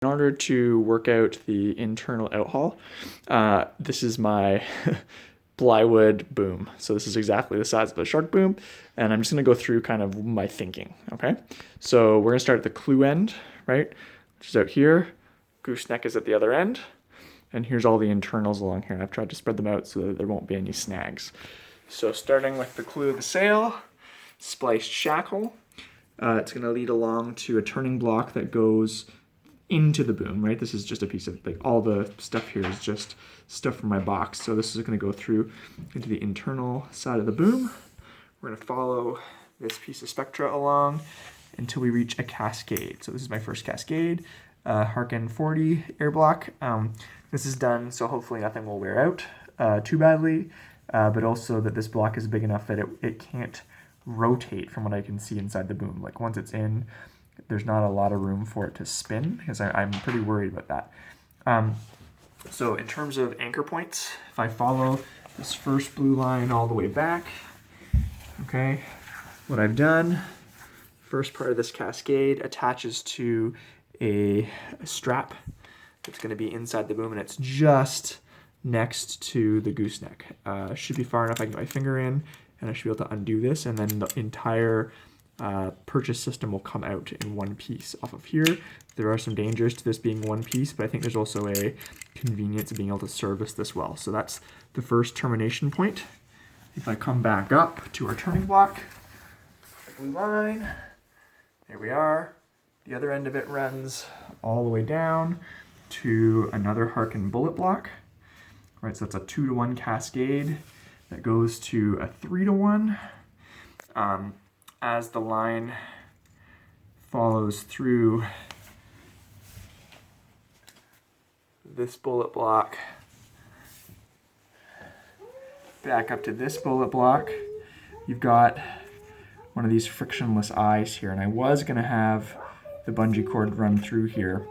In order to work out the internal outhaul, this is my plywood boom. So this is exactly the size of the shark boom, and I'm just gonna go through kind of my thinking, okay? So we're gonna start at the clue end, right? Which is out here. Gooseneck is at the other end, and here's all the internals along here. I've tried to spread them out so that there won't be any snags. So starting with the clue of the sail, spliced shackle. It's gonna lead along to a turning block that goes into the boom, right? This is just a piece of, like, all the stuff here is just stuff from my box. So this is gonna go through into the internal side of the boom. We're gonna follow this piece of spectra along until we reach a cascade. So this is my first cascade, Harkin 40 air block. This is done so hopefully nothing will wear out too badly, but also that this block is big enough that it can't rotate from what I can see inside the boom. Like once it's in, there's not a lot of room for it to spin because I'm pretty worried about that. So in terms of anchor points, if I follow this first blue line all the way back, okay, what I've done, first part of this cascade attaches to a strap that's going to be inside the boom, and it's just next to the gooseneck. Should be far enough I can get my finger in, and I should be able to undo this, and then the entire purchase system will come out in one piece off of here. There are some dangers to this being one piece, but I think there's also a convenience of being able to service this well. So that's the first termination point. If I come back up to our turning block, blue line, there we are. The other end of it runs all the way down to another Harkin bullet block. Right, so that's a 2-to-1 cascade that goes to a 3-to-1. As the line follows through this bullet block, back up to this bullet block, you've got one of these frictionless eyes here, and I was going to have the bungee cord run through here,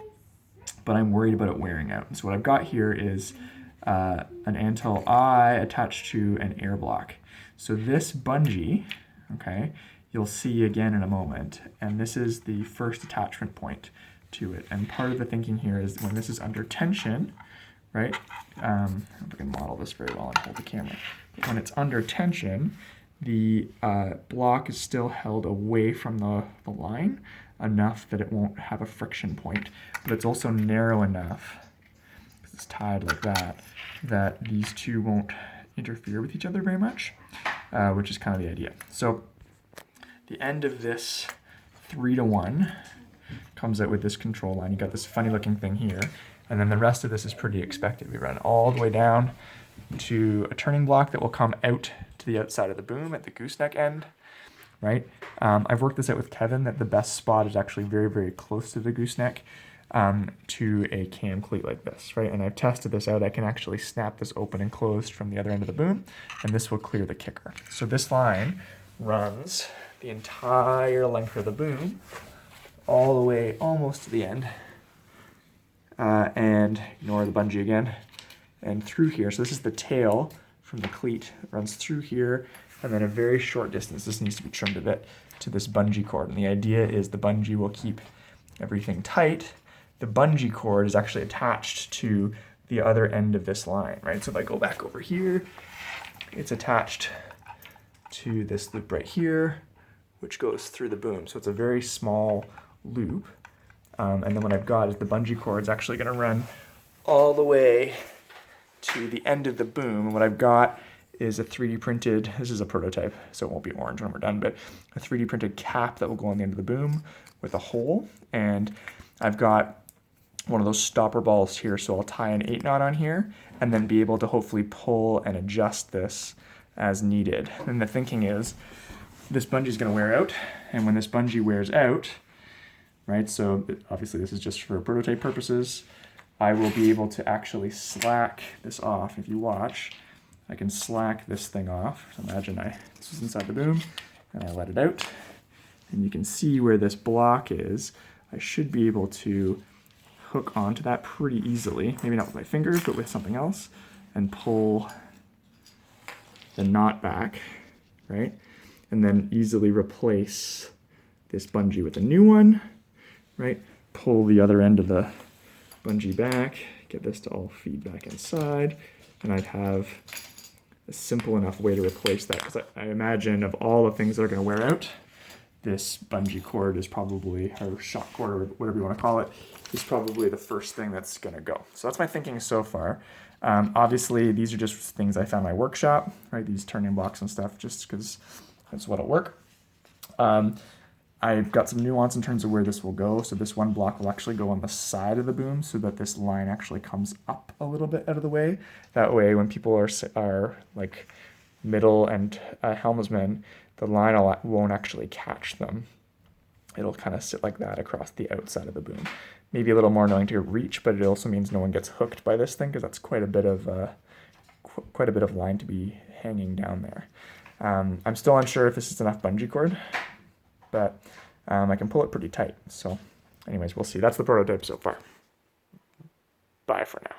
but I'm worried about it wearing out. And so what I've got here is an Outhaul eye attached to an air block. So this bungee, okay, you'll see again in a moment, and this is the first attachment point to it. And part of the thinking here is when this is under tension, right? I don't know if I can model this very well and hold the camera. But when it's under tension, the block is still held away from the line enough that it won't have a friction point, but it's also narrow enough, because it's tied like that, that these two won't interfere with each other very much, which is kind of the idea. So the end of this 3-to-1 comes out with this control line. You got this funny looking thing here, and then the rest of this is pretty expected. We run all the way down to a turning block that will come out to the outside of the boom at the gooseneck end, right? I've worked this out with Kevin that the best spot is actually very, very close to the gooseneck to a cam cleat like this, right? And I've tested this out. I can actually snap this open and closed from the other end of the boom, and this will clear the kicker. So this line runs the entire length of the boom all the way almost to the end, and ignore the bungee again, and through here. So this is the tail from the cleat that runs through here, and then a very short distance, this needs to be trimmed a bit, to this bungee cord. And the idea is the bungee will keep everything tight. The bungee cord is actually attached to the other end of this line, right? So if I go back over here, it's attached to this loop right here, which goes through the boom. So it's a very small loop. And then what I've got is the bungee cord is actually going to run all the way to the end of the boom. And what I've got is a 3D printed, this is a prototype, so it won't be orange when we're done, but a 3D printed cap that will go on the end of the boom with a hole. And I've got one of those stopper balls here, so I'll tie an 8-knot on here and then be able to hopefully pull and adjust this as needed. And the thinking is this bungee is going to wear out, and when this bungee wears out, right, so obviously this is just for prototype purposes, I will be able to actually slack this off. If you watch, I can slack this thing off. So imagine this is inside the boom, and I let it out, and you can see where this block is. I should be able to hook onto that pretty easily, maybe not with my fingers, but with something else, and pull the knot back, right? And then easily replace this bungee with a new one, right? Pull the other end of the bungee back, get this to all feed back inside, and I'd have a simple enough way to replace that, because I imagine of all the things that are going to wear out, this bungee cord is probably, or shock cord, or whatever you want to call it, is probably the first thing that's going to go. So that's my thinking so far. Obviously, these are just things I found in my workshop, right? These turning blocks and stuff, just because that's what'll work. I've got some nuance in terms of where this will go. So this one block will actually go on the side of the boom so that this line actually comes up a little bit out of the way. That way, when people are like middle and helmsmen, the line won't actually catch them. It'll kind of sit like that across the outside of the boom. Maybe a little more annoying to reach, but it also means no one gets hooked by this thing, because that's quite a bit of line to be hanging down there. I'm still unsure if this is enough bungee cord, but I can pull it pretty tight. So anyways, we'll see. That's the prototype so far. Bye for now.